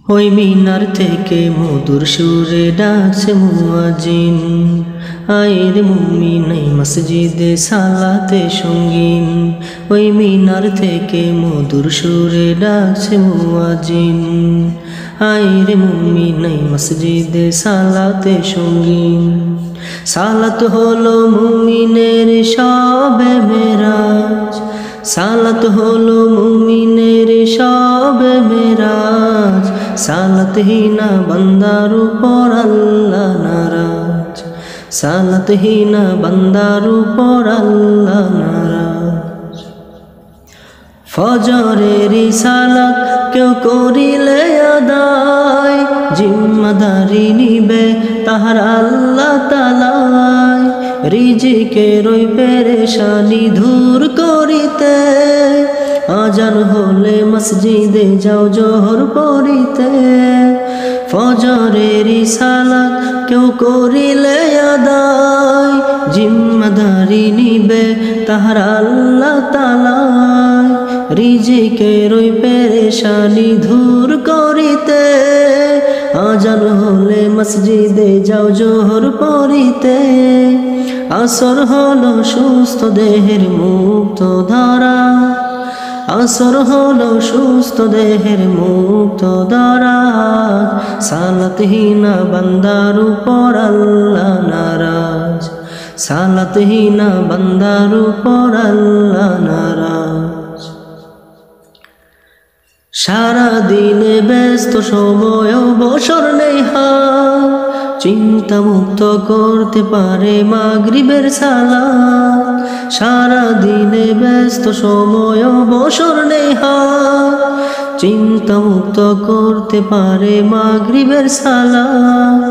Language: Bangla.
ওই মিনার থেকে মধুর সুরে ডাকছে মুয়াজ্জিন, আয়ের মুমিন এই মসজিদে সালাতে সঙ্গীন। ওই মিনার থেকে মধুর সুরে ডাকছে মুয়াজ্জিন, আয়ের মুমিন এই মসজিদে সালাতে সঙ্গীন। সালাত হলো মুমিনের শবে মেরাজ, সালাত হলো মুমিনের শবে মেরাজ। সালাত হিনা বান্দার উপর আল্লাহ নারাজ, সালাত হিনা বান্দার উপর আল্লাহ নারাজ। ফজরের সালাত কেউ করিলে আদায়, জিম্মাদারি নিবে তাহার আল্লাহ তাআলাই। রিজিকের ওই পেরেশানি দূর করিতে, আজান হলে মসজিদে যাও জোহর পড়িতে। ফজরের সালাত কেউ করিলে আদায়, জিম্মাদারি নিবে তাহার আল্লাহ তাআলাই। রিজিকের ওই পেরেশানি দূর করিতে, আজান হলে মসজিদে যাও জোহর পড়িতে। আসর হলো সুস্থ দেহের মুক্ত ধারা, আসর হলো সুস্থ দেহের মুক্ত ধারা। সালাত হিনা বান্দার উপর আল্লাহ নারাজ, সালাত হিনা বান্দার উপর আল্লাহ নারাজ। সারা দিনে ব্যস্ত সময় অবসর নেই হাত, চিন্তা মুক্ত করতে পারে মাগরিবের সালাত। সারা দিনে ব্যস্ত সময় অবসর নেই হাত, চিন্তা মুক্ত করতে পারে মাগরিবের সালাত।